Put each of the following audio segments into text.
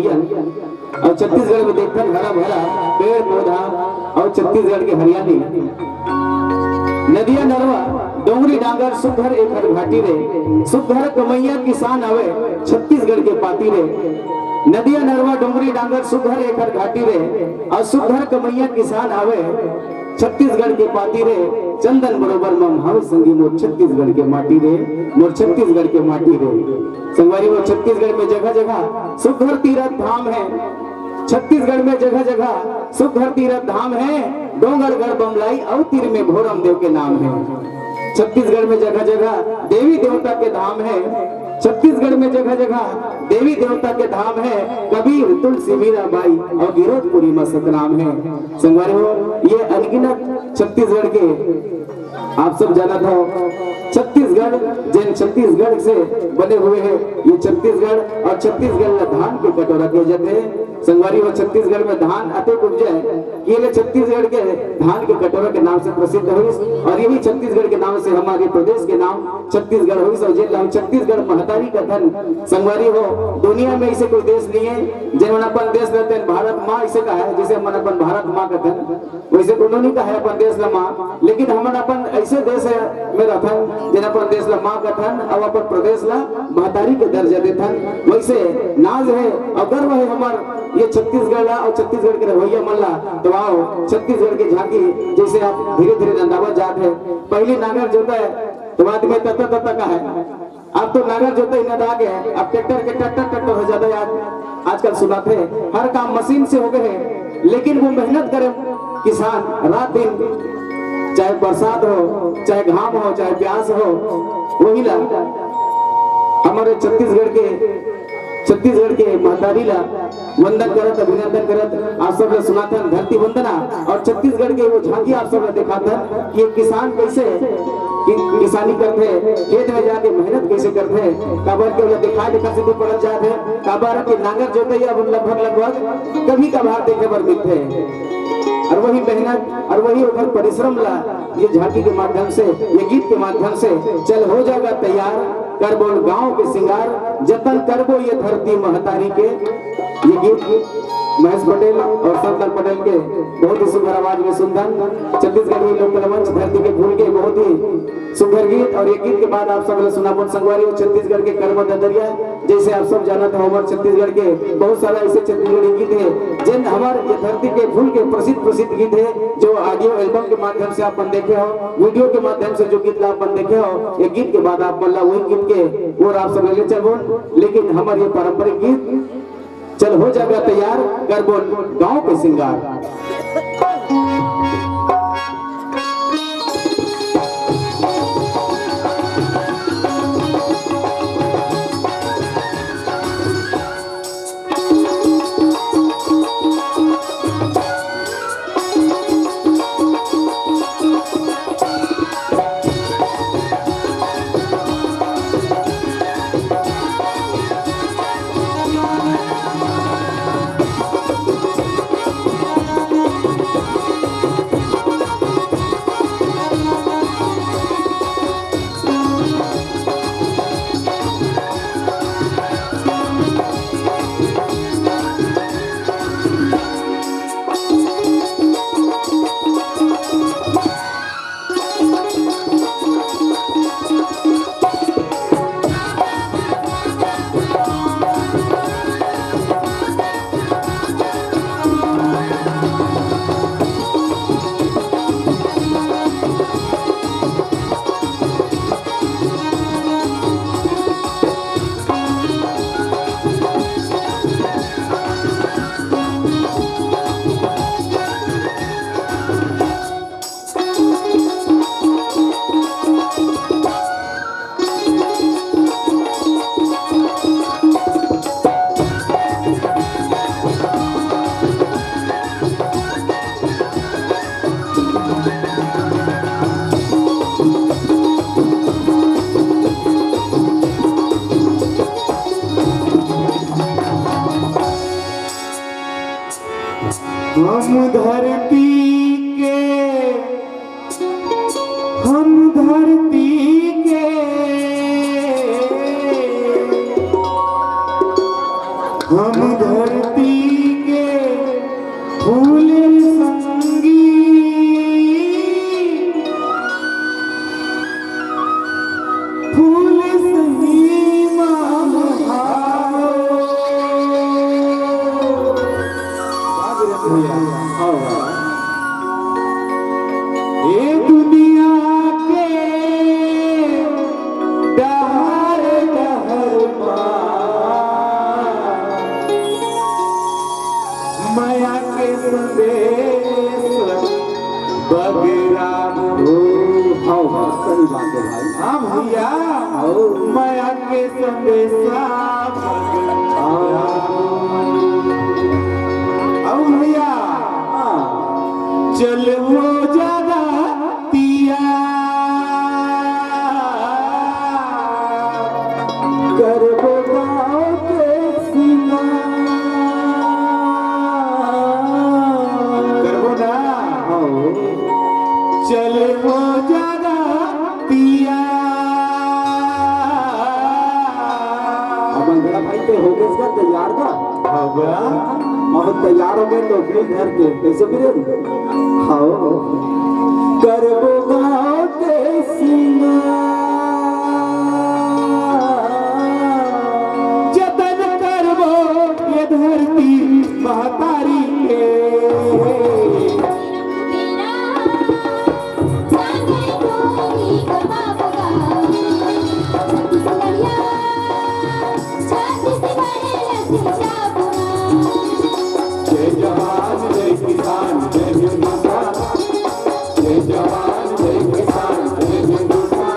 रवैया और छत्तीसगढ़ में देखते हरा भरा पेड़ पौधा और छत्तीसगढ़ की हरियाली नदिया नरवा डोंगरी डांगर सुधर एक हर घाटी रे सुधर कमैया किसान आवे छत्तीसगढ़ के पाती रे नदिया नरवा डोंगरी डांगर सुधर एक हर घाटी रे और सुधर कमैया किसान आवे छत्तीसगढ़ के पाती रे चंदन बरोबर मम हवे संगी मोर छत्तीसगढ़ के माटी रे मोर छत्तीसगढ़ के माटी रे संगवारी वो छत्तीसगढ़ में जगह जगह सुधर तीरथ धाम है छत्तीसगढ़ में जगह जगह सुधर तीरथ धाम है डोंगरगढ़ बमलाई और तीर में भोरम देव के नाम है छत्तीसगढ़ में जगह जगह देवी देवता के धाम है छत्तीसगढ़ में जगह जगह देवी देवता के धाम है कबीर तुलसी मीराबाई और गिरोधपुरी में सतनाम है संगवारी हो ये अनगिनत छत्तीसगढ़ के आप सब जाना था छत्तीसगढ़ जिन छत्तीसगढ़ से बने हुए हैं ये छत्तीसगढ़ और छत्तीसगढ़ में धान के कटोरा किए जाते हैं संगवारी वो छत्तीसगढ़ में धान अत्यंत उपजे कि ये छत्तीसगढ़ के धान के कटोरा के नाम से प्रसिद्ध हुई और यही छत्तीसगढ़ के नाम से हमारे प्रदेश के नाम छत्तीसगढ़ हुई और जिन छत्तीसगढ़ महतारी का धन संगवारी हो दुनिया में ऐसे कोई देश नहीं है जिन अपन देश रहते हैं भारत माँ इसे कहा है जैसे हमन अपन भारत माँ का धन वैसे उन्होंने कहा है अपन देश ला माँ लेकिन हमन अपन ऐसे देश है में रहन जिन अपन देश ला माँ का धन और अपन प्रदेश ला महतारी के दर्जा देथन वैसे नाज है और गर्व है हमार ये छत्तीसगढ़ और छत्तीसगढ़ के रवैया मल्ला तो आओ छत्तीसगढ़ की झांकी जैसे आप धीरे धीरे नंदावत जाते हैं पहले नागर जोता है तो बाद में तत्ता तत्ता का है अब तो नागर जोता ही नदा गया अब ट्रैक्टर के ट्रैक्टर हो जाता है आजकल सुनाते हैं हर काम मशीन से हो गए हैं लेकिन वो मेहनत करे किसान रात दिन चाहे बरसात हो चाहे घाम हो चाहे प्यास हो वही ला हमारे छत्तीसगढ़ के महतारी ला वंदन करत अभिनंदन करत आप सब ने सुनाथन धरती वंदना और छत्तीसगढ़ के वो झांकी आप सब ने दिखाथन कि किसान कैसे किसानी करते खेत में जाके मेहनत कैसे करते काबर के वो दिखाई दिखा से पड़ल जाते काबर के नांगर जोते अब लगभग कभी कभार देखे पर मिलते और वही मेहनत और वही उधर परिश्रम ला ये झांकी के माध्यम से ये गीत के माध्यम से चल हो जाएगा तैयार कर बोल गांव के सिंगार जतन करबो ये धरती महतारी के ये गीत महेश पटेल और शंकर पटेल के बहुत ही सुंदर आवाज में सुंदर छत्तीसगढ़ी लोक मंच धरती के फूल के बहुत ही सुंदर गीत और ये गीत के बाद आप सब ने सुना संगवारी और छत्तीसगढ़ के कर्म ददरिया जैसे आप सब जाना था हमारे छत्तीसगढ़ के बहुत सारा ऐसे छत्तीसगढ़ी गीत है जिन हमारे ये धरती के फूल के प्रसिद्ध गीत है जो ऑडियो एल्बम के माध्यम से आप देखे हो वीडियो के माध्यम से जो गीत आप देखे हो ये गीत के बाद आप मल्ला वही गीत के और आप सब ले चलो लेकिन हमारे ये पारंपरिक गीत चल हो जाएगा तैयार कर बोल गांव के सिंगार हम धरती के हम धरती के फूल संगी फूल सही ये दुनिया के डहर डहर माया के संदेश बगेरा हो। हाँ सही बात है भाई। हाँ भैया माया के संदेशा भैया चल वो ज्यादा पिया कर वो गाँव के सीमा कर वो ना चल वो ज्यादा पिया। अब अंधेरा भाई पे हो गए इसका तैयार था। अब तैयार हो गए तो फिर घर के कैसे फिर हाँ करबो गाँव के सीमा जतन करबो ये धरती महतारी के जय जवान जय किसान जय हिंदुस्तान जय जवान जय किसान जय हिंदुस्तान।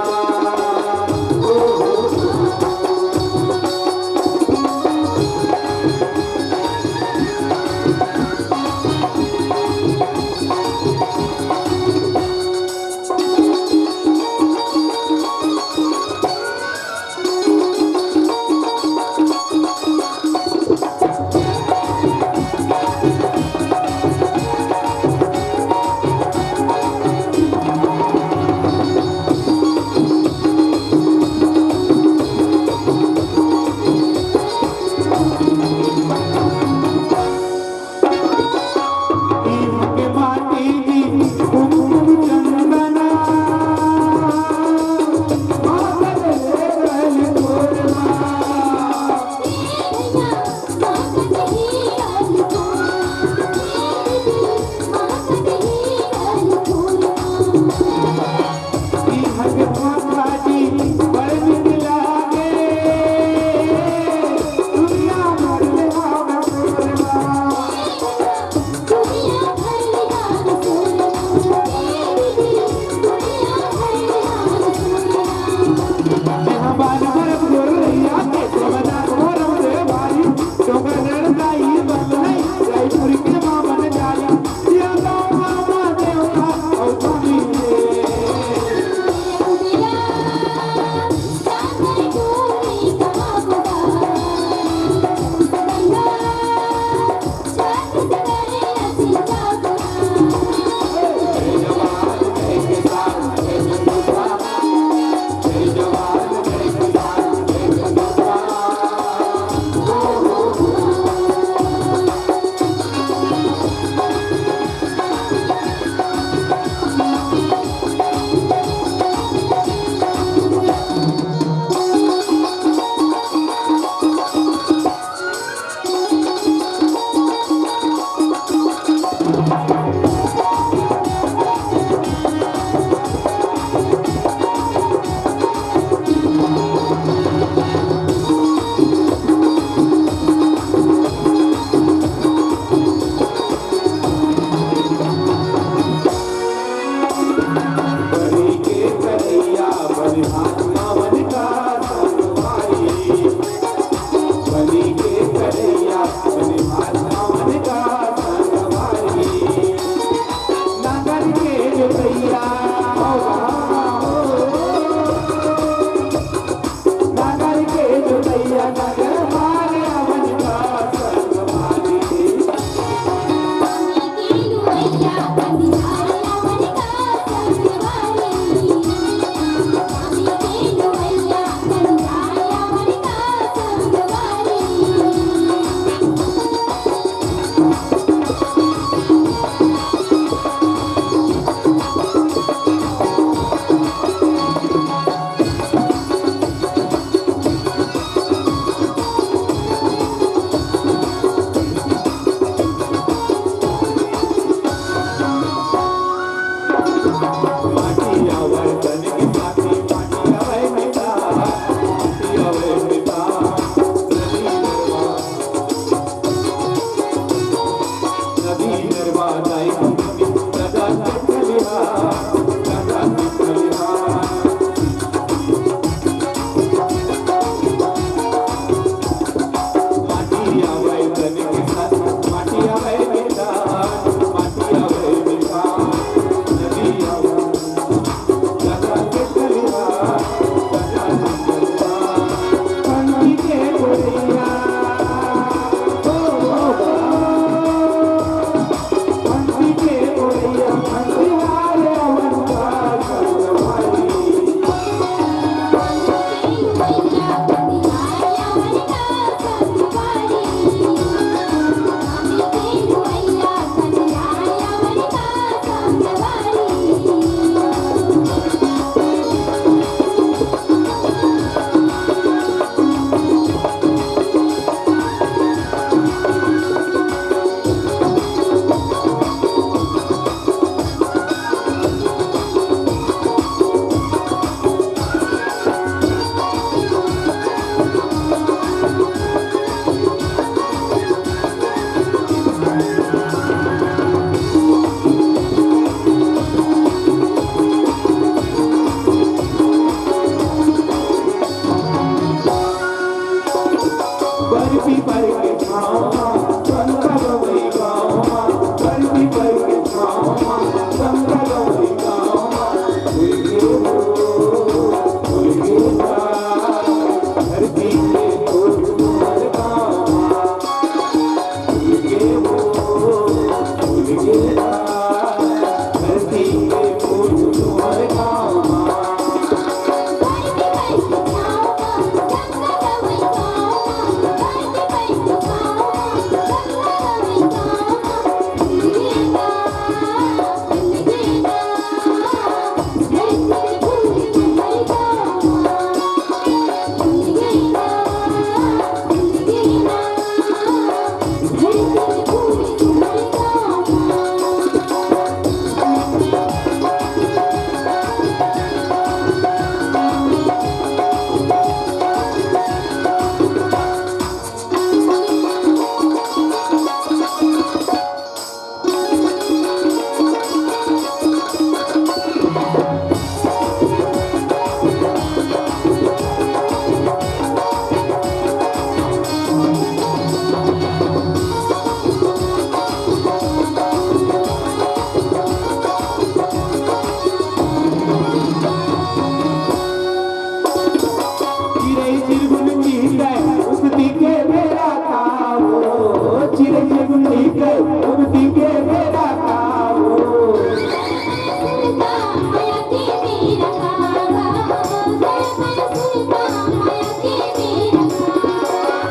चिरंजीव ठीक है मुक्ति के मेरा काऊ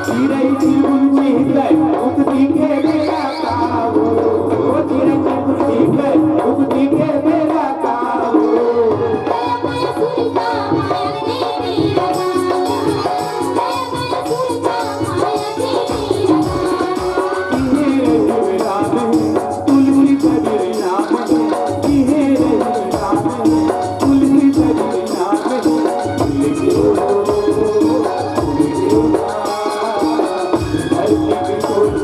चिरंजीव ठीक है मुक्ति के मेरा काऊ चिरंजीव ठीक है मुक्ति के मेरा काऊ Oh